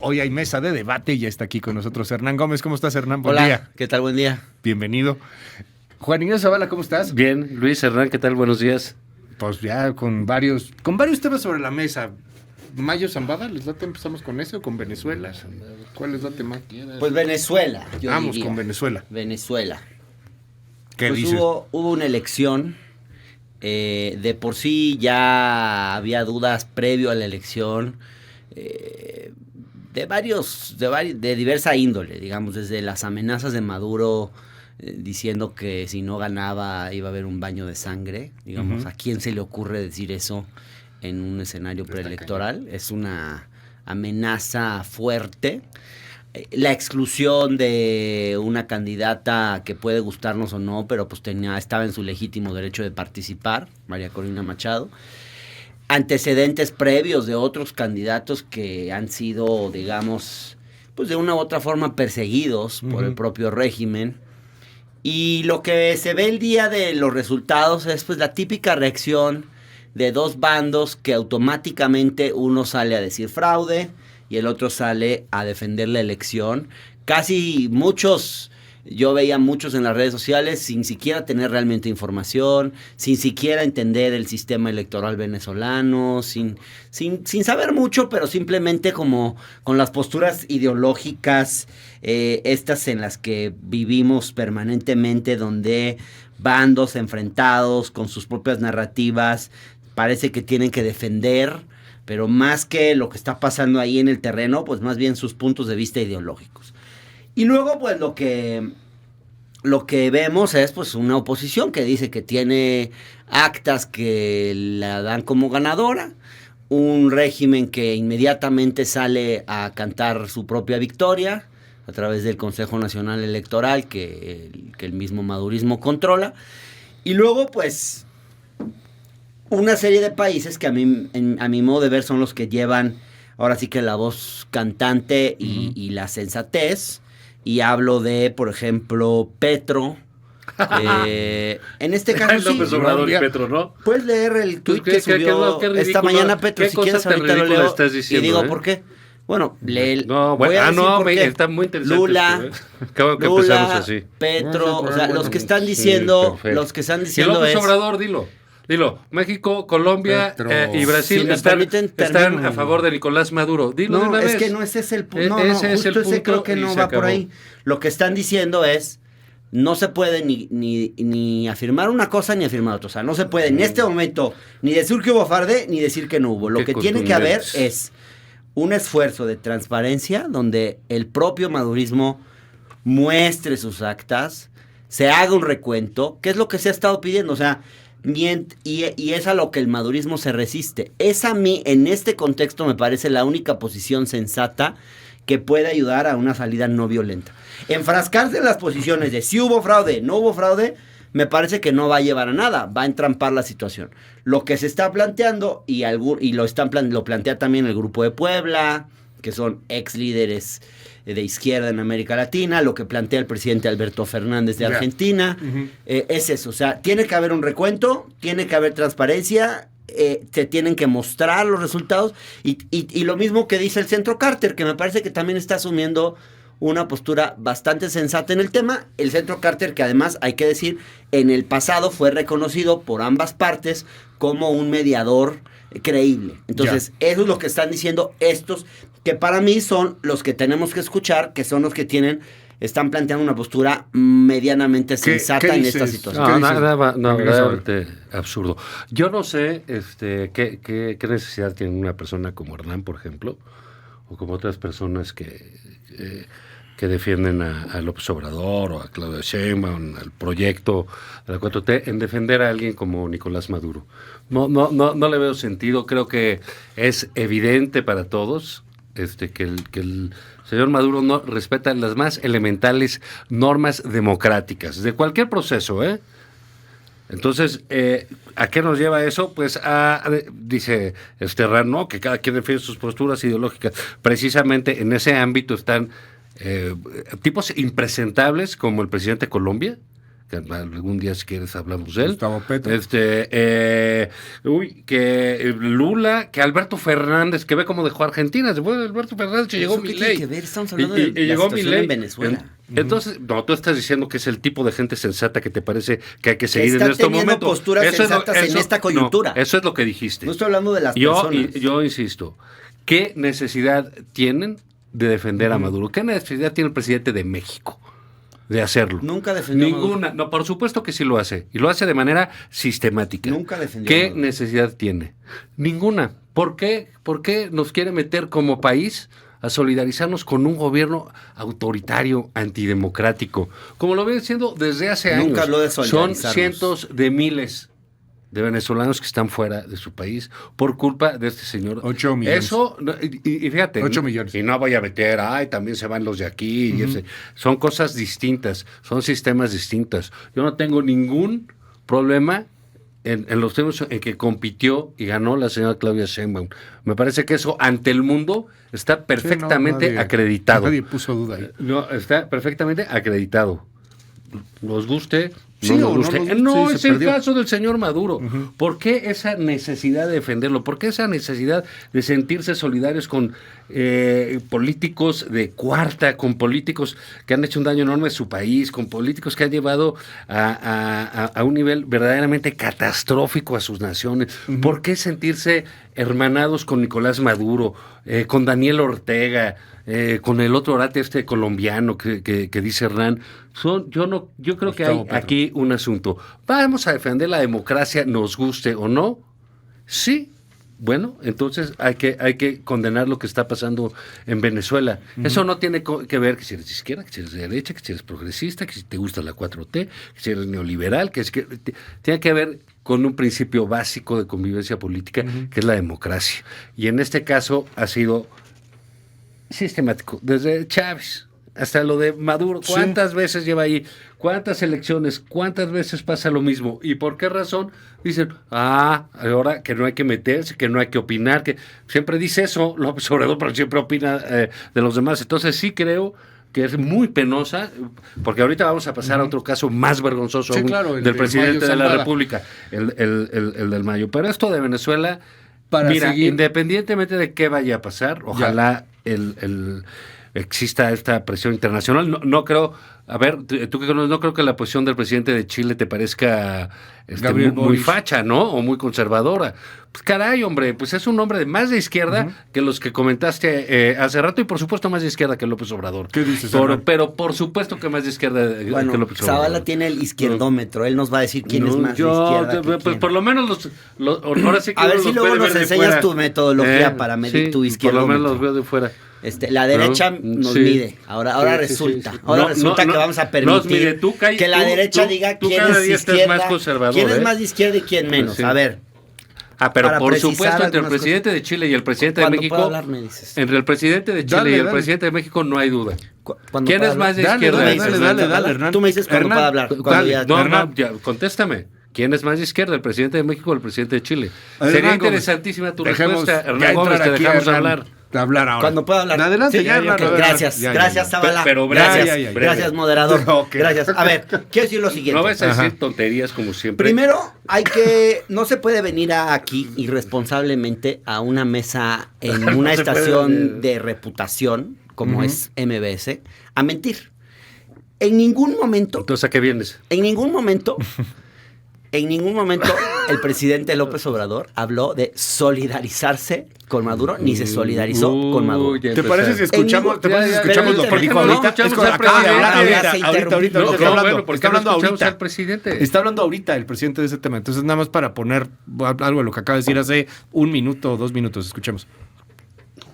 Hoy hay mesa de debate y ya está aquí con nosotros Hernán Gómez. ¿Cómo estás, Hernán? Buen día. ¿Qué tal? Buen día. Bienvenido. Juan Ignacio Zavala, ¿cómo estás? Bien. Luis, Hernán, ¿qué tal? Buenos días. Pues ya con varios temas sobre la mesa. Mayo Zambada, ¿les late? ¿Empezamos con ese o con Venezuela? ¿Cuál les late más? Pues Venezuela, Vamos con Venezuela. Venezuela. ¿Qué pues dices? Hubo una elección. De por sí ya había dudas previo a la elección. De diversa índole, digamos, desde las amenazas de Maduro diciendo que si no ganaba iba a haber un baño de sangre, digamos, ¿a quién se le ocurre decir eso en un escenario preelectoral? Es una amenaza fuerte. La exclusión de una candidata que puede gustarnos o no, pero pues estaba en su legítimo derecho de participar, María Corina Machado. Antecedentes previos de otros candidatos que han sido, digamos, pues de una u otra forma perseguidos por el propio régimen. Y lo que se ve el día de los resultados es pues la típica reacción de dos bandos que automáticamente uno sale a decir fraude y el otro sale a defender la elección. Yo veía muchos en las redes sociales sin siquiera tener realmente información, sin siquiera entender el sistema electoral venezolano, sin saber mucho, pero simplemente como con las posturas ideológicas, estas en las que vivimos permanentemente, donde bandos enfrentados con sus propias narrativas parece que tienen que defender, pero más que lo que está pasando ahí en el terreno, pues más bien sus puntos de vista ideológicos. Y luego, pues lo que vemos es pues una oposición que dice que tiene actas que la dan como ganadora, un régimen que inmediatamente sale a cantar su propia victoria a través del Consejo Nacional Electoral que el mismo madurismo controla, y luego pues una serie de países que a mi modo de ver son los que llevan ahora sí que la voz cantante y la sensatez. Y hablo de, por ejemplo, Petro. En este caso López Obrador y Petro, ¿no? Puedes leer el tuit que subió esta mañana Petro, si quieres ahorita lo leo diciendo, y digo por qué. Bueno, está muy interesante. Lula, Petro, o sea, los que están diciendo, y López Obrador, dilo. México, Colombia y Brasil están a favor de Nicolás Maduro. Dilo de una vez. Es que no ese es el punto. Ese creo que no va por ahí. Lo que están diciendo es, no se puede ni afirmar una cosa ni afirmar otra. O sea, no se puede en este momento ni decir que hubo farde ni decir que no hubo. Lo que tiene que haber es un esfuerzo de transparencia donde el propio madurismo muestre sus actas, se haga un recuento, que es lo que se ha estado pidiendo. O sea, y es a lo que el madurismo se resiste. Es a mí, en este contexto, me parece la única posición sensata que puede ayudar a una salida no violenta. Enfrascarse en las posiciones de si hubo fraude, no hubo fraude, me parece que no va a llevar a nada, va a entrampar la situación. Lo que se está planteando, lo plantea también el Grupo de Puebla, que son ex líderes de izquierda en América Latina, lo que plantea el presidente Alberto Fernández de Argentina, es eso. O sea, tiene que haber un recuento, tiene que haber transparencia, se tienen que mostrar los resultados, y lo mismo que dice el Centro Carter, que me parece que también está asumiendo una postura bastante sensata en el tema. El Centro Carter, que además, hay que decir, en el pasado fue reconocido por ambas partes como un mediador creíble. Entonces, eso es lo que están diciendo estos, que para mí son los que tenemos que escuchar, que son los que están planteando una postura medianamente sensata en esta situación. No, absurdo. Yo no sé qué necesidad tiene una persona como Hernán, por ejemplo, o como otras personas que defienden a López Obrador o a Claudia Sheinbaum, al proyecto de la 4T, en defender a alguien como Nicolás Maduro. No le veo sentido. Creo que es evidente para todos que el señor Maduro no respeta las más elementales normas democráticas de cualquier proceso, Entonces, ¿a qué nos lleva eso? Pues dice Hernán, ¿no? Que cada quien defiende sus posturas ideológicas. Precisamente en ese ámbito están tipos impresentables como el presidente de Colombia, que algún día si quieres hablamos de él. Gustavo Petro. Que Lula, que Alberto Fernández, que ve cómo dejó a Argentina, después de Alberto Fernández llegó ¿Eso qué Milei. tiene que ver? Estamos hablando Y de la llegó situación Milei. en Venezuela. Entonces, no, tú estás diciendo que es el tipo de gente sensata que te parece que hay que seguir está en este teniendo momento. posturas sensatas en esta coyuntura. No, eso es lo que dijiste. No estoy hablando de las personas. Yo insisto, ¿qué necesidad tienen de defender a Maduro? ¿Qué necesidad tiene el presidente de México de hacerlo? Nunca defendió a Ninguna. Maduro. No, por supuesto que sí lo hace. Y lo hace de manera sistemática. Nunca defendió a ¿Qué Maduro. necesidad tiene? Ninguna. ¿Por qué nos quiere meter como país a solidarizarnos con un gobierno autoritario, antidemocrático? Como lo viene siendo desde hace años. Nunca habló de Son solidarizarnos. cientos de miles de venezolanos que están fuera de su país por culpa de este señor. 8 millones. Eso, y fíjate. 8 millones. Y no voy a meter, también se van los de aquí. Y son cosas distintas, son sistemas distintos. Yo no tengo ningún problema en los temas en que compitió y ganó la señora Claudia Sheinbaum. Me parece que eso ante el mundo está perfectamente acreditado. Nadie puso duda ahí. No, está perfectamente acreditado. Nos guste, Sí, no o nos no guste. nos- No, sí, es se el perdió. caso del señor Maduro. ¿Por qué esa necesidad de defenderlo? ¿Por qué esa necesidad de sentirse solidarios con políticos de cuarta, con políticos que han hecho un daño enorme a su país, con políticos que han llevado a un nivel verdaderamente catastrófico a sus naciones? ¿Por qué sentirse hermanados con Nicolás Maduro, con Daniel Ortega, con el otro orate colombiano que dice Hernán? Yo creo que hay Gustavo Petro. aquí un asunto. ¿Vamos a defender la democracia, nos guste o no? Sí. Bueno, entonces hay que condenar lo que está pasando en Venezuela. Eso no tiene que ver que si eres de izquierda, que si eres de derecha, que si eres progresista, que si te gusta la 4T, que si eres neoliberal, tiene que ver con un principio básico de convivencia política, que es la democracia. Y en este caso ha sido sistemático, desde Chávez hasta lo de Maduro. ¿Cuántas veces lleva ahí? ¿Cuántas elecciones? ¿Cuántas veces pasa lo mismo? ¿Y por qué razón? Dicen, ahora que no hay que meterse, que no hay que opinar, que siempre dice eso López Obrador, pero siempre opina de los demás. Entonces sí creo que es muy penosa, porque ahorita vamos a pasar a otro caso más vergonzoso Sí, aún, claro, el del de presidente Mayo de la Zambada. República, el del Mayo. Pero esto de Venezuela, Para mira, seguir- independientemente de qué vaya a pasar, ojalá exista esta presión internacional. No creo, a ver, tú que conoces, no creo que la posición del presidente de Chile te parezca Gabriel muy Boric. facha, ¿no? O muy conservadora. Pues caray, hombre, pues es un hombre más de izquierda que los que comentaste hace rato, y por supuesto más de izquierda que López Obrador. ¿Qué dices, Hernán? Pero por supuesto que más de izquierda que Bueno, López Obrador. Zavala tiene el izquierdómetro. Él nos va a decir quién es más de izquierda que pues quién. por lo menos ahora sí que A ver uno si los luego puede nos ver de enseñas fuera. tu metodología para medir sí, tu por lo izquierdómetro. menos los veo de fuera. La derecha nos sí. mide. Ahora Sí, sí, resulta. sí, sí. Ahora No, resulta no, que vamos a nos permitir mide. Tú, que la derecha diga tú quién cada es día estás izquierda, más conservador, quién es más de izquierda y quién menos. Sí. A ver. Pero para por precisar supuesto, entre el algunas presidente de Chile y el presidente de Cuando México, pueda hablar, me dices. entre el presidente de Chile Dale, y el dale. presidente de México no hay duda. Cuando ¿Quién pueda es más de hablar. izquierda? Tú me dices, Dale, Hernán. Tú me dices cuando Hernán, pueda hablar. Cuando dale. ya- No, Hernán. ya, contéstame. ¿Quién es más de izquierda, el presidente de México o el presidente de Chile? Hernán Sería Gómez. interesantísima tu Dejemos respuesta, ya Hernán Gómez, entrar te aquí dejamos a Hernán. hablar. Hablar ahora. Cuando pueda hablar. Adelante, Sí, ya, Hernán, adelante. Gracias, Ya, gracias, Zavala. Pero breve, gracias, ya. gracias, moderador. Ok. Gracias. A ver, quiero decir lo siguiente. No vas a decir Ajá. tonterías como siempre. Primero, no se puede venir aquí irresponsablemente a una mesa en una No se puede. estación de reputación, como es MBS, a mentir. En ningún momento, Entonces, ¿a qué vienes? en ningún momento el presidente López Obrador habló de solidarizarse con Maduro, ni se solidarizó con Maduro. Uy, ya ¿Te parece si empezaste. escuchamos, Ya, ya, escuchamos lo que pero dijo no, ahorita? escuchamos al Acaba de hablar presidente. ahorita. No, Está no, hablando, bueno, ¿por qué está no hablando escuchamos ahorita. al presidente? Está hablando ahorita el presidente de ese tema. Entonces, nada más para poner algo de lo que acaba de decir hace 1 minuto o 2 minutos. Escuchemos.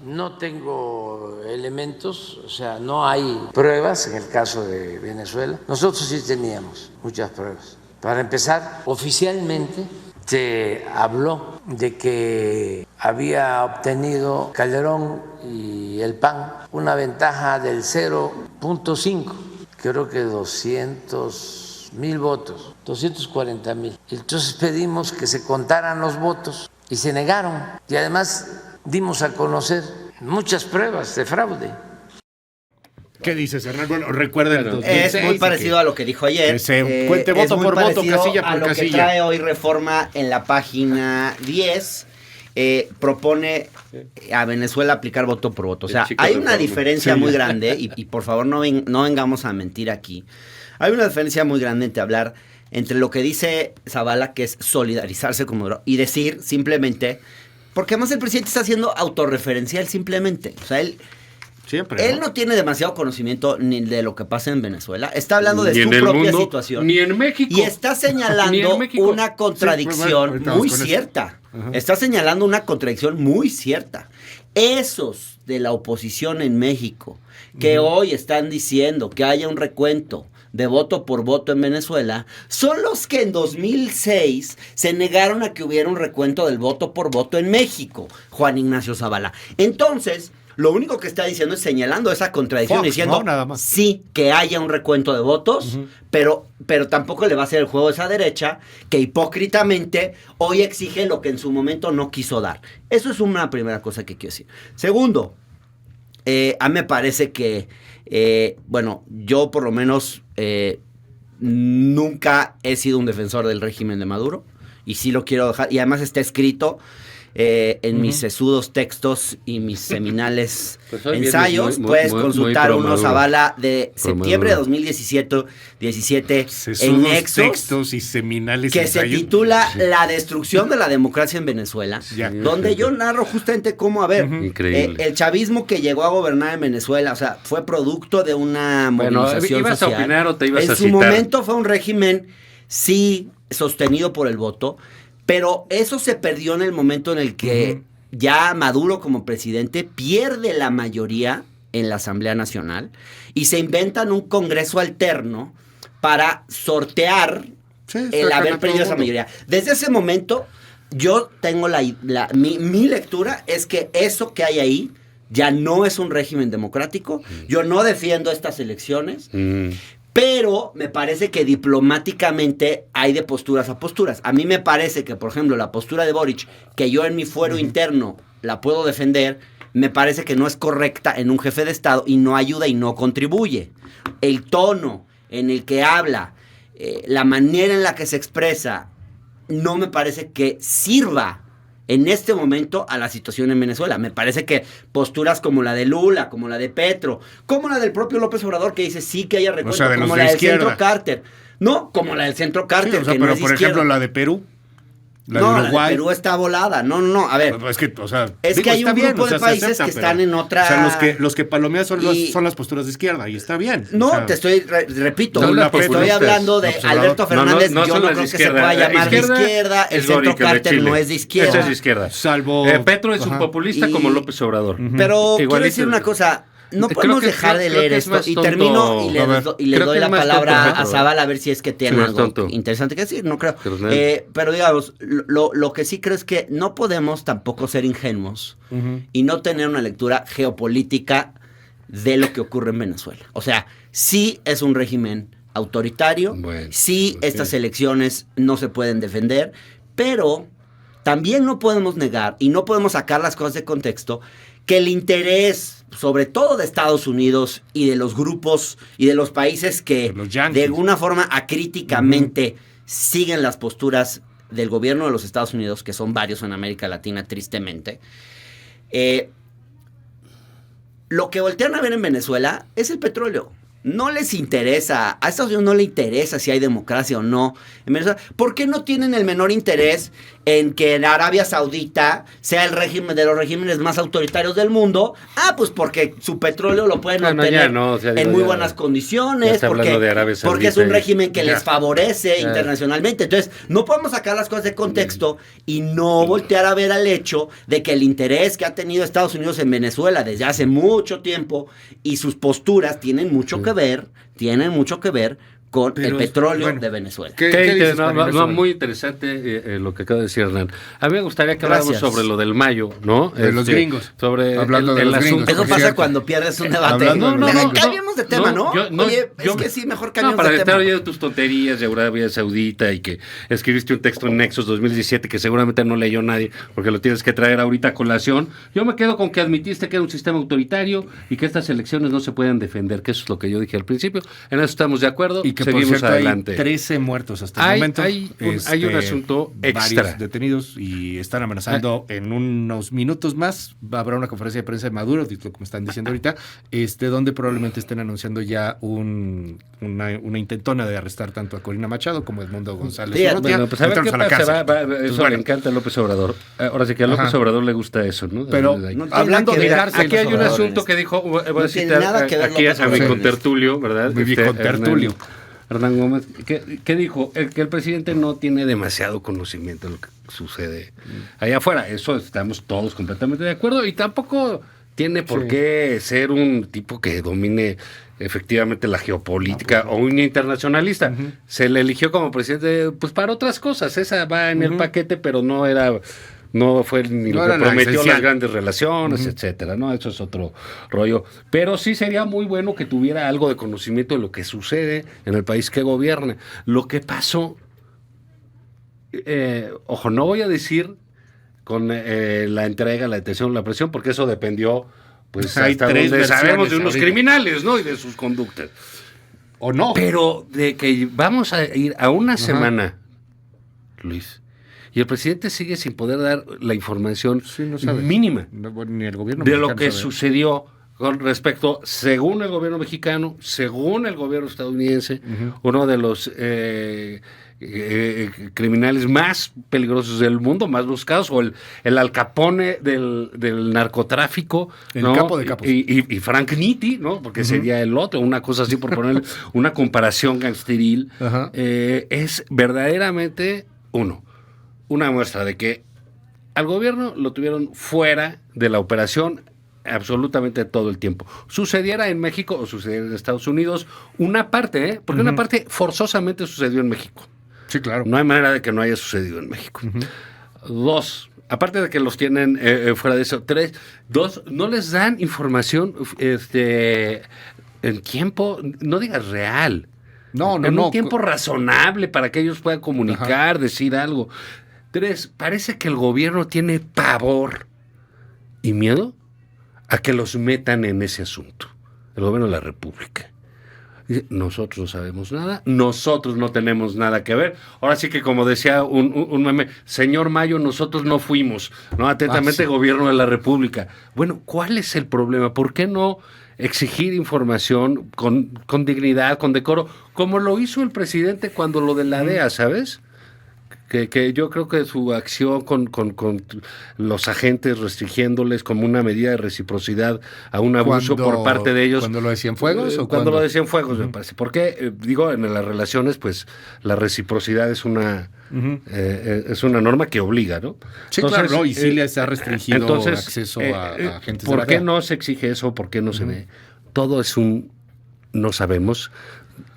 No tengo elementos, o sea, no hay pruebas en el caso de Venezuela. Nosotros sí teníamos muchas pruebas. Para empezar, oficialmente se habló de que había obtenido Calderón y el PAN una ventaja del 0.5, creo que 200,000 votos, 240,000. Entonces pedimos que se contaran los votos y se negaron. Y además dimos a conocer muchas pruebas de fraude. ¿Qué dices, Hernán? Bueno, recuerda el 2006. Es muy parecido a lo que dijo ayer. Que se cuente voto por voto, casilla por a lo casilla. Que trae hoy Reforma en la página 10. Propone a Venezuela aplicar voto por voto. O sea, hay una diferencia muy grande, y por favor no vengamos a mentir aquí. Hay una diferencia muy grande entre lo que dice Zavala, que es solidarizarse con Maduro, y decir simplemente, porque además el presidente está siendo autorreferencial simplemente. O sea, él no tiene demasiado conocimiento ni de lo que pasa en Venezuela. Está hablando de su propia situación. Ni en México. Y está señalando una contradicción muy cierta. Está señalando una contradicción muy cierta. Esos de la oposición en México que hoy están diciendo que haya un recuento de voto por voto en Venezuela, son los que en 2006 se negaron a que hubiera un recuento del voto por voto en México, Juan Ignacio Zavala. Entonces, lo único que está diciendo es señalando esa contradicción, diciendo, nada más. Sí, que haya un recuento de votos, pero tampoco le va a hacer el juego a esa derecha, que hipócritamente hoy exige lo que en su momento no quiso dar. Eso es una primera cosa que quiero decir. Segundo, a mí me parece que, yo por lo menos nunca he sido un defensor del régimen de Maduro, y sí lo quiero dejar, y además está escrito en mis sesudos textos y mis seminales ensayos. Puedes consultar uno Zavala de septiembre de 2017 en Nexos, textos y seminales que ensayos. se titula La destrucción de la democracia en Venezuela, donde yo narro justamente cómo, el chavismo que llegó a gobernar en Venezuela, o sea, fue producto de una movilización ¿ibas social. a opinar o te ibas a citar? En su momento fue un régimen, sí, sostenido por el voto, pero eso se perdió en el momento en el que ya Maduro como presidente pierde la mayoría en la Asamblea Nacional y se inventan un Congreso alterno para sortear el haber perdido esa mayoría. Desde ese momento, yo tengo mi lectura es que eso que hay ahí ya no es un régimen democrático. Yo no defiendo estas elecciones. Pero me parece que diplomáticamente hay de posturas a posturas. A mí me parece que, por ejemplo, la postura de Boric, que yo en mi fuero interno la puedo defender, me parece que no es correcta en un jefe de Estado y no ayuda y no contribuye. El tono en el que habla, la manera en la que se expresa, no me parece que sirva en este momento a la situación en Venezuela. Me parece que posturas como la de Lula, como la de Petro, como la del propio López Obrador, que dice sí que haya recuento, como la del Centro Carter. No, como la del Centro Carter, que no es por ejemplo la de Perú. La de Uruguay. La de Perú está volada. No, a ver. Es que, que hay un grupo de países que están en otra. O sea, los que palomean son las posturas de izquierda, y está bien. No, repito, estoy hablando de Alberto Fernández. Yo no creo que se pueda llamar de izquierda. El Centro Carter no es de izquierda. Eso es de izquierda. Salvo. Petro es un populista como López Obrador. Pero quiero decir una cosa. No podemos dejar de leer esto. Y termino y le doy la palabra a Zavala a ver si es que tiene algo interesante que decir. No creo. Pero digamos, lo que sí creo es que no podemos tampoco ser ingenuos y no tener una lectura geopolítica de lo que ocurre en Venezuela. O sea, sí es un régimen autoritario, sí estas elecciones no se pueden defender, pero también no podemos negar y no podemos sacar las cosas de contexto que el interés, sobre todo de Estados Unidos y de los grupos y de los países que de alguna forma acríticamente siguen las posturas del gobierno de los Estados Unidos, que son varios en América Latina, tristemente, lo que voltean a ver en Venezuela es el petróleo. No les interesa, a Estados Unidos no le interesa si hay democracia o no en Venezuela. ¿Por qué no tienen el menor interés en que en Arabia Saudita sea el régimen de los regímenes más autoritarios del mundo? Pues porque su petróleo lo pueden obtener en muy buenas condiciones, porque es un régimen que les favorece internacionalmente. Entonces, no podemos sacar las cosas de contexto y no voltear a ver al hecho de que el interés que ha tenido Estados Unidos en Venezuela desde hace mucho tiempo y sus posturas tienen mucho que ver con el petróleo de Venezuela. Muy interesante lo que acaba de decir Hernán. A mí me gustaría que habláramos sobre lo del Mayo, ¿no? De los gringos. Sobre hablando de los asunto. gringos. Eso pasa cuando pierdes un debate. Cambiemos de tema, ¿no? Oye, es que sí, mejor cambiemos de tema. Para estar oyendo tus tonterías de Arabia Saudita y que escribiste un texto en Nexos 2017 que seguramente no leyó nadie porque lo tienes que traer ahorita a colación. Yo me quedo con que admitiste que era un sistema autoritario y que estas elecciones no se pueden defender, que eso es lo que yo dije al principio. En eso estamos de acuerdo. Y que seguimos por cierto, adelante. Hay 13 muertos hasta el momento. Hay un asunto extra. Varios detenidos y están amenazando en unos minutos más. Habrá una conferencia de prensa de Maduro, lo que me están diciendo ahorita, donde probablemente estén anunciando ya una intentona de arrestar tanto a Corina Machado como a Edmundo González. Bueno, pues a ver qué pasa. Eso le encanta a López Obrador. Ahora sí que a López Obrador le gusta eso, ¿no? Pero hablando de cárcel, aquí hay un asunto que dijo, voy a citar aquí a mi contertulio, ¿verdad? Mi contertulio. Hernán Gómez, que dijo que el presidente no tiene demasiado conocimiento de lo que sucede allá afuera. Eso estamos todos completamente de acuerdo y tampoco tiene por qué ser un tipo que domine efectivamente la geopolítica o un internacionalista. Se le eligió como presidente pues para otras cosas. Esa va en el paquete, pero no fue ni lo que prometió las grandes relaciones, etcétera, ¿no? Eso es otro rollo. Pero sí sería muy bueno que tuviera algo de conocimiento de lo que sucede en el país que gobierne. Lo que pasó, ojo, no voy a decir con la entrega, la detención, la presión, porque eso dependió, pues, hasta donde sabemos de unos criminales, ¿no? Y de sus conductas. ¿O no? Pero de que vamos a ir a una semana, Luis, y el presidente sigue sin poder dar la información mínima ni el gobierno de lo que sucedió con respecto, según el gobierno mexicano, según el gobierno estadounidense, uno de los criminales más peligrosos del mundo, más buscados, o el Al Capone del narcotráfico, el ¿no? capo de capos. Y Frank Nitti, ¿no? Porque sería el otro, una cosa así por poner una comparación gangsteril, es verdaderamente una muestra de que al gobierno lo tuvieron fuera de la operación absolutamente todo el tiempo. Sucediera en México o sucediera en Estados Unidos, una parte, porque una parte forzosamente sucedió en México. Sí, claro. No hay manera de que no haya sucedido en México. 2, aparte de que los tienen fuera de eso. 3, no les dan información en tiempo, no digas real. En un tiempo razonable para que ellos puedan comunicar, decir algo. 3, parece que el gobierno tiene pavor y miedo a que los metan en ese asunto. El gobierno de la República. Dice, nosotros no sabemos nada, nosotros no tenemos nada que ver. Ahora sí que, como decía un meme, señor Mayo, nosotros no fuimos, ¿no? Atentamente, gobierno de la República. Bueno, ¿cuál es el problema? ¿Por qué no exigir información con dignidad, con decoro, como lo hizo el presidente cuando lo de la DEA, ¿sabes? Que yo creo que su acción con los agentes restringiéndoles como una medida de reciprocidad a un abuso por parte de ellos. ¿Cuando lo de Cienfuegos? Cuando lo de Cienfuegos, me parece. Porque, digo, en las relaciones, pues, la reciprocidad es una norma que obliga, ¿no? Sí, entonces, claro, ¿no? Y sí les ha restringido acceso a agentes de la DEA. ¿Por qué no se exige eso? ¿Por qué no se ve? Todo es no sabemos.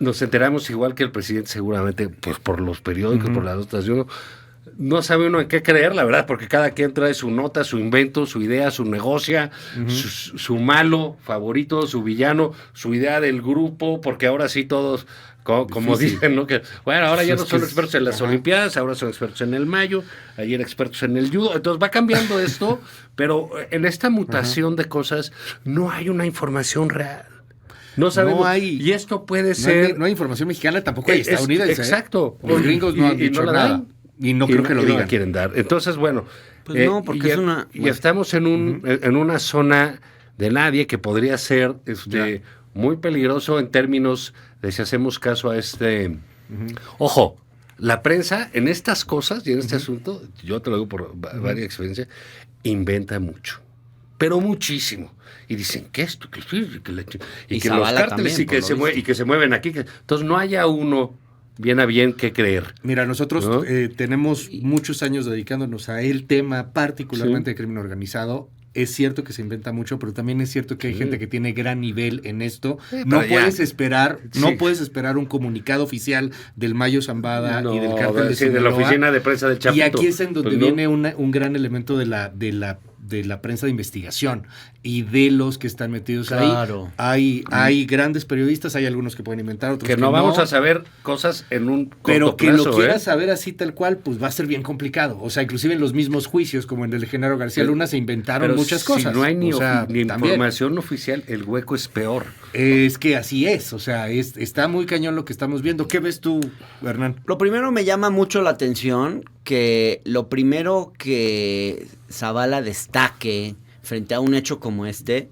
Nos enteramos igual que el presidente seguramente pues por los periódicos, por las notas de uno. No sabe uno en qué creer, la verdad, porque cada quien trae su nota, su invento, su idea, su negocia, su malo favorito, su villano, su idea del grupo, porque ahora sí todos, como dicen, ¿no? Que, bueno, ahora ya no son expertos en las Olimpiadas, ahora son expertos en el Mayo, ayer expertos en el judo. Entonces va cambiando esto, pero en esta mutación de cosas no hay una información real. No sabemos. Y esto puede ser. No hay información mexicana, tampoco hay estadounidense. Exacto. Los gringos no han dicho nada. Y no creo que lo digan. No quieren dar. Entonces, bueno. Pues no, porque y estamos en una zona de nadie que podría ser muy peligroso en términos de si hacemos caso a Ojo, la prensa en estas cosas y en este asunto, yo te lo digo por varias experiencias, inventa mucho. Pero muchísimo. Y dicen que esto, que los cárteles también, y que se mueven aquí. Entonces no haya uno bien a bien que creer. Mira, nosotros tenemos muchos años dedicándonos a el tema, particularmente de crimen organizado. es cierto que se inventa mucho, pero también es cierto que hay gente que tiene gran nivel en esto. No puedes esperar un comunicado oficial del Mayo Zambada y del Cártel de Sinaloa. De la oficina de prensa del Chapito. Y aquí es en donde viene un gran elemento de la prensa de investigación y de los que están metidos ahí. Hay grandes periodistas, hay algunos que pueden inventar, otros que no vamos a saber cosas en un corto pero que plazo, lo quieras saber así tal cual, pues va a ser bien complicado. O sea, inclusive en los mismos juicios, como en el de Genaro García Luna, se inventaron muchas cosas. Si no hay ni información oficial, el hueco es peor. Es que así es, o sea, está muy cañón lo que estamos viendo. ¿Qué ves tú, Hernán? Lo primero me llama mucho la atención que lo primero que Zavala destaque frente a un hecho como este,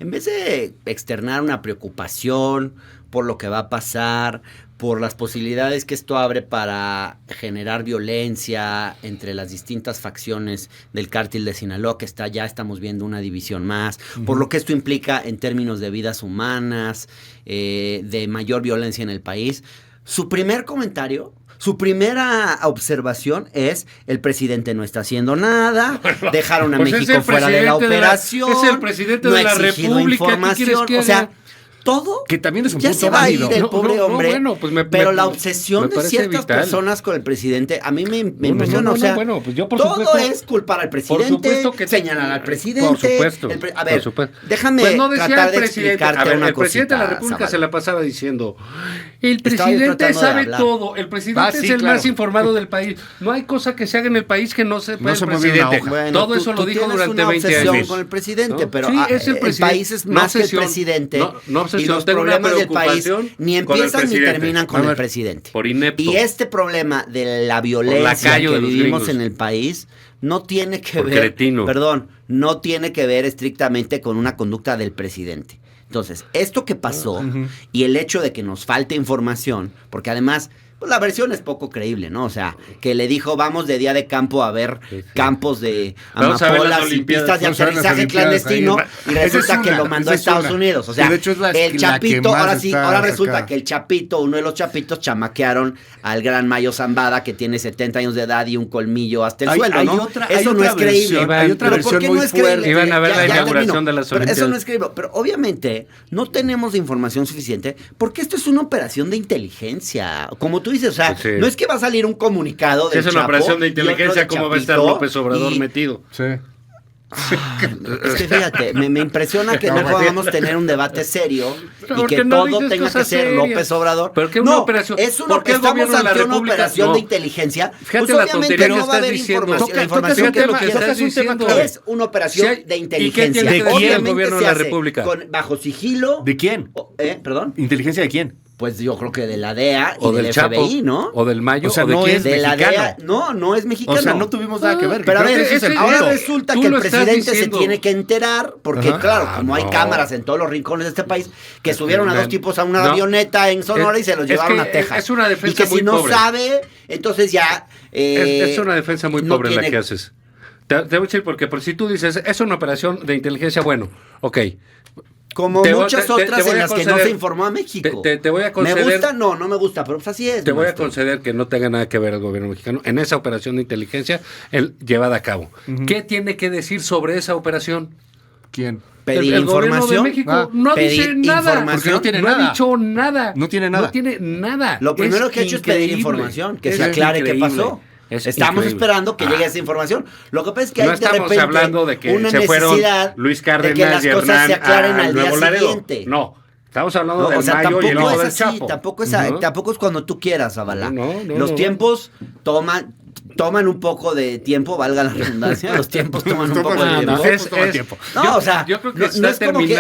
en vez de externar una preocupación por lo que va a pasar, por las posibilidades que esto abre para generar violencia entre las distintas facciones del cártel de Sinaloa, que ya estamos viendo una división más, por lo que esto implica en términos de vidas humanas, de mayor violencia en el país. Su primer comentario, su primera observación es: el presidente no está haciendo nada, dejaron a México fuera de la operación, es el presidente de la República, ¿qué quieres que haga? O sea, todo que también es un ya punto se va válido. a ir el pobre hombre, pero la me obsesión de ciertas personas con el presidente a mí me impresiona. Pues yo por todo supuesto, es culpar al presidente, señalar al presidente. Por supuesto. A ver, déjame tratar de explicarte una cosita. El presidente de la República se la pasaba diciendo: el presidente sabe todo, el presidente es el más informado del país. No hay cosa que se haga en el país que no sepa el presidente. Todo eso lo dijo durante 20 años. Con el presidente, pero el país es más que el presidente. Y los problemas del país ni empiezan ni terminan con el presidente. Por inepto. Y este problema de la violencia que vivimos en el país no tiene que ver, no tiene que ver estrictamente con una conducta del presidente. Entonces, esto que pasó y el hecho de que nos falte información, porque además pues la versión es poco creíble, ¿no? O sea, que le dijo: vamos de día de campo a ver campos de amapolas y pistas de aterrizaje clandestino, y resulta que lo mandó a Estados Unidos. O sea, el Chapito, ahora resulta que el Chapito, uno de los Chapitos, chamaquearon al gran Mayo Zambada, que tiene 70 años de edad y un colmillo hasta el suelo, ¿no? Eso no es creíble. Hay otra versión muy fuerte. Iban a ver la inauguración de las Olimpiadas. Eso no es creíble. Pero obviamente no tenemos información suficiente porque esto es una operación de inteligencia. Como tú dices, o sea, no es que va a salir un comunicado del Chapo. Es una operación de inteligencia, como va a estar López Obrador metido. Sí. Es que fíjate, me impresiona que no podamos tener un debate serio y que todo tenga que ser López Obrador. ¿Pero qué una operación? Estamos ante una operación de inteligencia. Fíjate la tontería que estás diciendo. La información que estás diciendo es una operación de inteligencia. ¿De quién el gobierno de la República? Bajo sigilo. ¿De quién? ¿Perdón? ¿Inteligencia de quién? Pues yo creo que de la DEA y o del Chapo, FBI, ¿no? O del Mayo, o sea, o de no quién. es de mexicano. La DEA, no es mexicano. O sea, no tuvimos nada que ver. Pero a ver, ahora punto. resulta que el presidente se tiene que enterar, porque claro, como hay cámaras en todos los rincones de este país, que subieron a dos tipos a una avioneta en Sonora y se los llevaron a Texas. Es una defensa y que muy si no pobre. sabe, entonces ya... es una defensa muy pobre la que haces. Te voy a decir porque si tú dices, es una operación de inteligencia, bueno, ok. Como muchas otras en las que no se informó a México. Te voy a conceder. ¿Me gusta? No me gusta, pero pues así es. Te voy a conceder que no tenga nada que ver el gobierno mexicano en esa operación de inteligencia llevada a cabo. ¿Qué tiene que decir sobre esa operación? ¿Quién? Pedir el información. Gobierno de México no dice nada. Porque no tiene nada. No ha dicho nada. No tiene nada. No tiene nada. Lo primero que ha hecho es pedir información, que se aclare qué pasó. Estamos esperando que llegue esa información. Lo que pasa es que hay de repente hablando de que una se fueron necesidad Luis de que Cárdenas las y cosas Hernán se aclaren a al día Nuevo Laredo. siguiente. No, estamos hablando del o sea, Mayo y el hijo es del así, Chapo. tampoco es cuando tú quieras, Zavala. Los no. tiempos toman un poco de tiempo, valga la redundancia, los tiempos toman un poco de tiempo. O sea, yo creo que no es como que,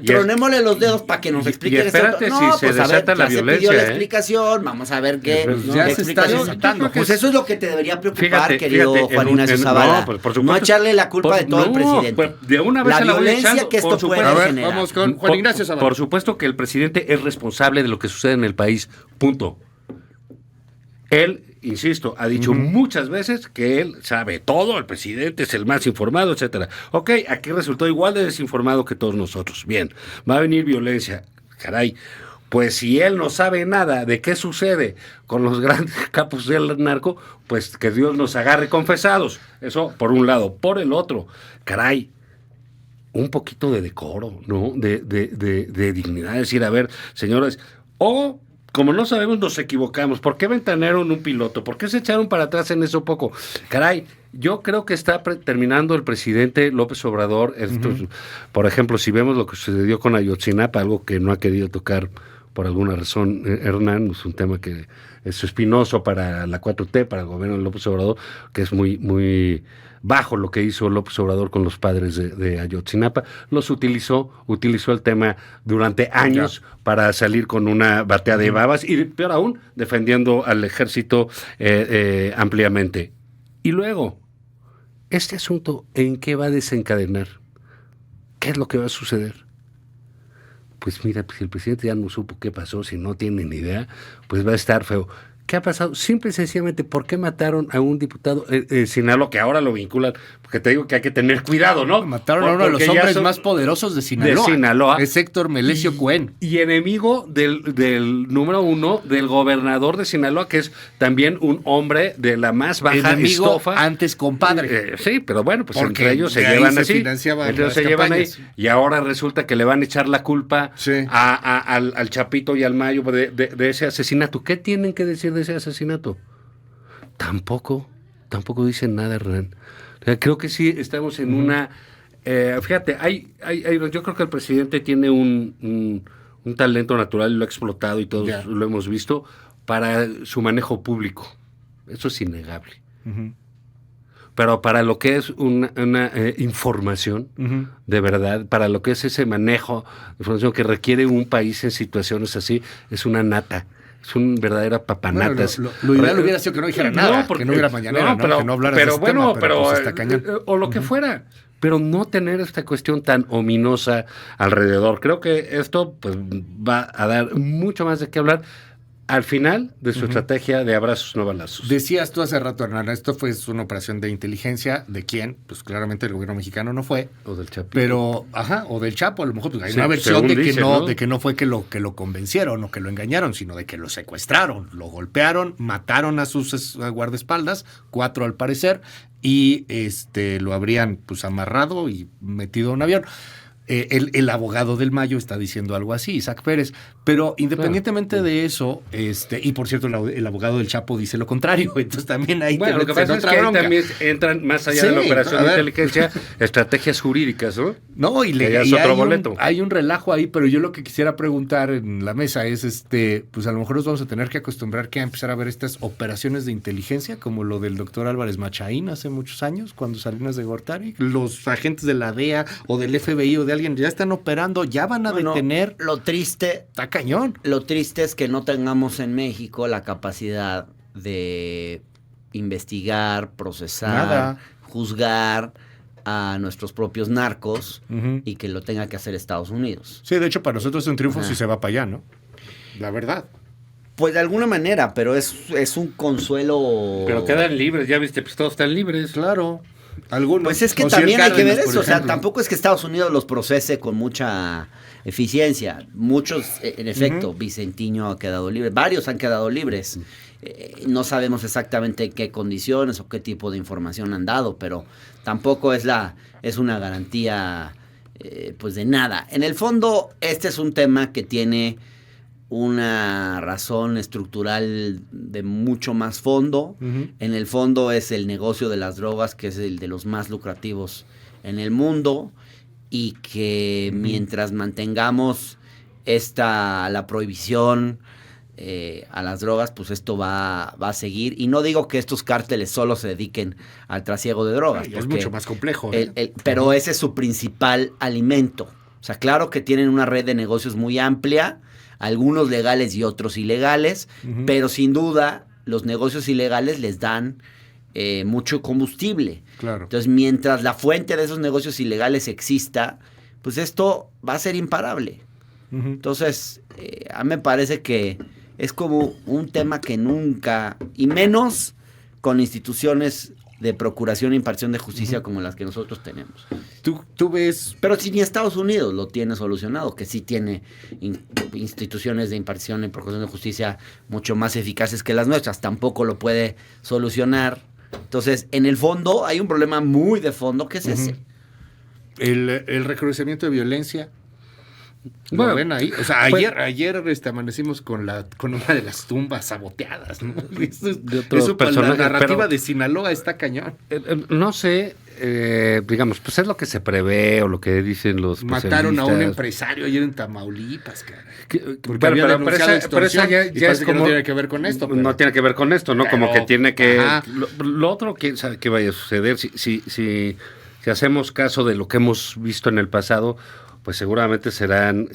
tronémosle los dedos para que nos expliquen eso. No, pues a ver, ya se pidió la explicación, vamos a ver qué explicación se está dando. Pues eso es lo que te debería preocupar, querido Juan Ignacio Zavala. No echarle la culpa de todo al presidente. De una vez la violencia que esto puede generar. Vamos con Juan Ignacio Zavala. Por supuesto que el presidente es responsable de lo que sucede en el país, punto. Él, insisto, ha dicho muchas veces que él sabe todo, el presidente es el más informado, etcétera. Ok, aquí resultó igual de desinformado que todos nosotros. Bien, va a venir violencia, caray. Pues si él no sabe nada de qué sucede con los grandes capos del narco, pues que Dios nos agarre confesados. Eso por un lado. Por el otro, caray, un poquito de decoro, ¿no? De dignidad. Es decir, a ver, señores, como no sabemos, nos equivocamos. ¿Por qué ventanearon un piloto? ¿Por qué se echaron para atrás en eso poco? Caray, yo creo que está terminando el presidente López Obrador. Por ejemplo, si vemos lo que sucedió con Ayotzinapa, algo que no ha querido tocar por alguna razón Hernán, es un tema que es espinoso para la 4T, para el gobierno de López Obrador, que es muy, muy bajo lo que hizo López Obrador con los padres de Ayotzinapa. Utilizó el tema durante años para salir con una batea de babas y, peor aún, defendiendo al ejército ampliamente. Y luego, este asunto, ¿en qué va a desencadenar? ¿Qué es lo que va a suceder? Pues mira, si el presidente ya no supo qué pasó, si no tiene ni idea, pues va a estar feo. ¿Qué ha pasado? Simple y sencillamente, ¿por qué mataron a un diputado Sinaloa, que ahora lo vinculan? Porque te digo que hay que tener cuidado, ¿no? Mataron a uno de los hombres más poderosos de Sinaloa. Es Héctor Melesio Cuen. Y enemigo del número 1 del gobernador de Sinaloa, que es también un hombre de la más baja enemigo estofa. Antes compadre. Sí, pero bueno, pues porque entre ellos se llevan así. Entonces se llevan ahí. Y ahora resulta que le van a echar la culpa al Chapito y al Mayo de ese asesinato. ¿Qué tienen que decir de ese asesinato? Tampoco dicen nada, Hernán. O sea, creo que sí estamos en una... fíjate, yo creo que el presidente tiene un talento natural, lo ha explotado y todos lo hemos visto, para su manejo público. Eso es innegable. Pero para lo que es una información de verdad, para lo que es ese manejo de información que requiere un país en situaciones así, es una nata. Es un verdadero papanatas. Bueno, lo ideal hubiera sido que no dijera nada, porque no hubiera mañanera, que no hablara de ese tema, pero pues está cañón. O lo que fuera, pero no tener esta cuestión tan ominosa alrededor. Creo que esto pues va a dar mucho más de qué hablar al final de su estrategia de abrazos no balazos. Decías tú hace rato, Hernán, esto fue una operación de inteligencia. ¿De quién? Pues claramente el gobierno mexicano no fue. O del Chapo. Pero, o del Chapo, a lo mejor pues, hay una versión de que no fue que lo convencieron o que lo engañaron, sino de que lo secuestraron, lo golpearon, mataron a sus guardaespaldas, 4 al parecer, y lo habrían pues amarrado y metido a un avión. El abogado del Mayo está diciendo algo así, Isaac Pérez, pero independientemente de eso, y por cierto, el abogado del Chapo dice lo contrario, entonces también ahí lo que pasa es que ahí también entran más allá de la operación de inteligencia, estrategias jurídicas, ¿no? No, y hay un relajo ahí, pero yo lo que quisiera preguntar en la mesa es, pues a lo mejor nos vamos a tener que acostumbrar a empezar a ver estas operaciones de inteligencia, como lo del doctor Álvarez Machaín hace muchos años, cuando Salinas de Gortari, los agentes de la DEA o del FBI o de alguien ya están operando, ya van a detener. Lo triste, está cañón. Lo triste es que no tengamos en México la capacidad de investigar, procesar, juzgar a nuestros propios narcos y que lo tenga que hacer Estados Unidos. Sí, de hecho para nosotros es un triunfo si se va para allá, ¿no? La verdad. Pues de alguna manera, pero es un consuelo. Pero quedan libres, ya viste, pues todos están libres. Claro. Algunos. Pues es que también hay que ver eso, o sea, tampoco es que Estados Unidos los procese con mucha eficiencia. Muchos, en efecto, Vicentiño ha quedado libre, varios han quedado libres. No sabemos exactamente qué condiciones o qué tipo de información han dado, pero tampoco es una garantía pues de nada. En el fondo, este es un tema que tiene una razón estructural de mucho más fondo. En el fondo es el negocio de las drogas, que es el de los más lucrativos en el mundo, y que mientras mantengamos la prohibición a las drogas, pues esto va a seguir. Y no digo que estos cárteles solo se dediquen al trasiego de drogas. Es mucho más complejo. Pero ese es su principal alimento. O sea, claro que tienen una red de negocios muy amplia, algunos legales y otros ilegales, pero sin duda los negocios ilegales les dan mucho combustible. Claro. Entonces, mientras la fuente de esos negocios ilegales exista, pues esto va a ser imparable. Entonces, a mí me parece que es como un tema que nunca, y menos con instituciones de procuración e impartición de justicia como las que nosotros tenemos. Tú ves... Pero si ni Estados Unidos lo tiene solucionado, que sí tiene instituciones de impartición y procuración de justicia mucho más eficaces que las nuestras, tampoco lo puede solucionar. Entonces, en el fondo, hay un problema muy de fondo que es ese. El recrudecimiento de violencia. ¿Lo ven ahí? O sea, ayer amanecimos con una de las tumbas saboteadas, ¿no? Eso para la narrativa de Sinaloa está cañón. No sé, digamos, pues es lo que se prevé o lo que dicen los Mataron a un empresario ayer en Tamaulipas, cara. Porque había denunciado extorsión, ya es como, que no tiene que ver con esto. No tiene que ver con esto, ¿no? Pero, como que tiene que... Lo otro, quién sabe qué vaya a suceder. Si hacemos caso de lo que hemos visto en el pasado, pues seguramente serán,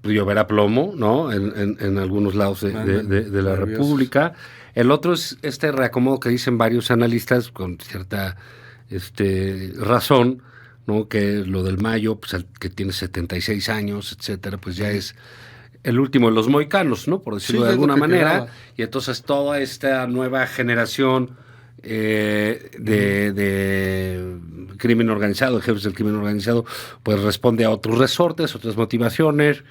lloverá plomo, ¿no? En algunos lados de la República. El otro es este reacomodo que dicen varios analistas con cierta razón, ¿no? Que lo del Mayo, pues que tiene 76 años, etcétera, pues ya es el último de los mohicanos, ¿no? Por decirlo de alguna manera. Quedaba. Y entonces toda esta nueva generación de crimen organizado, de jefes del crimen organizado, pues responde a otros resortes, otras motivaciones.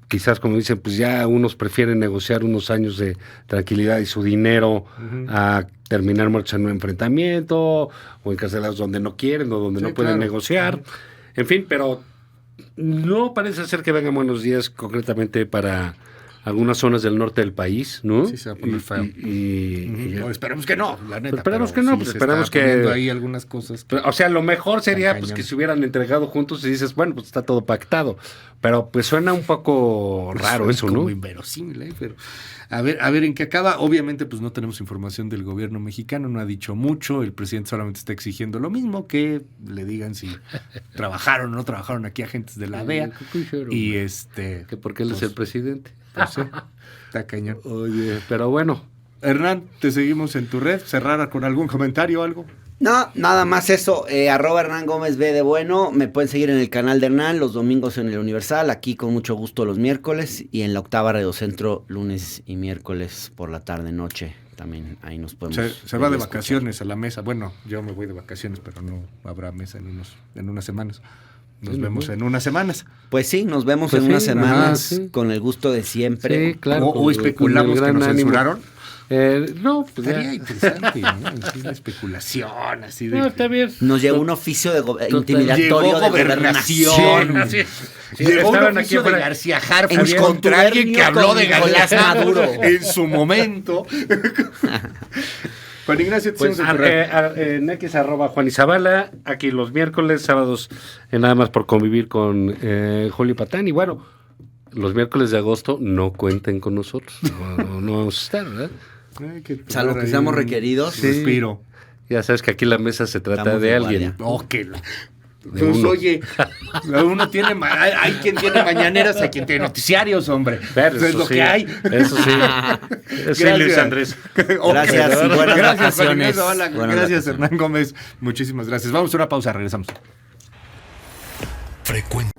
Quizás, como dicen, pues ya unos prefieren negociar unos años de tranquilidad y su dinero a terminar muertos en un enfrentamiento o encarcelados donde no quieren o donde no pueden negociar. En fin, pero no parece ser que vengan buenos días concretamente para algunas zonas del norte del país, ¿no? Sí, se va a poner feo. No, esperemos que no, la neta. Esperemos que no, pues esperemos que... ahí algunas cosas. O sea, lo mejor sería pues que se hubieran entregado juntos y dices, bueno, pues está todo pactado. Pero pues suena un poco raro eso, ¿no? Como inverosímil, pero... A ver en qué acaba. Obviamente, pues no tenemos información del gobierno mexicano, no ha dicho mucho. El presidente solamente está exigiendo lo mismo, que le digan si trabajaron o no trabajaron aquí agentes de la DEA. Y que porque él es el presidente. Pues sí, está cañón. Oye, pero bueno. Hernán, te seguimos en tu red. ¿Cerrar con algún comentario o algo? No, nada más eso. @Hernán Gómez B de Bueno. Me pueden seguir en el canal de Hernán los domingos en el Universal, aquí con mucho gusto los miércoles, y en la Octava Radio Centro lunes y miércoles por la tarde noche. También ahí nos podemos. Se va de vacaciones a la mesa. Bueno, yo me voy de vacaciones, pero no habrá mesa en unas semanas. Nos vemos en unas semanas. Pues sí, nos vemos en unas semanas con el gusto de siempre. Sí, claro. O especulamos que nos censuraron. No, pues estaría interesante, ¿no? Así la especulación, así de... No, está bien. Nos llegó un oficio de intimidatorio de gobernación. Llegó un oficio de García Harfuch contra alguien que habló de Nicolás Maduro en su momento. Juan Ignacio, pues en X @JuanIzabala, aquí los miércoles, sábados, nada más por convivir con Julio Patán. Y bueno, los miércoles de agosto no cuenten con nosotros. No vamos a estar, ¿verdad? Salvo que seamos requeridos. Sí. Respiro. Ya sabes que aquí la mesa se trata de alguien. Pues oye, uno tiene, hay quien tiene mañaneras, hay quien tiene noticiarios, hombre. Eso es lo que hay. Eso sí. Sí, Luis Andrés. Gracias. Buenas vacaciones. Gracias, Hernán Gómez. Muchísimas gracias. Vamos a una pausa, regresamos. Frecuente.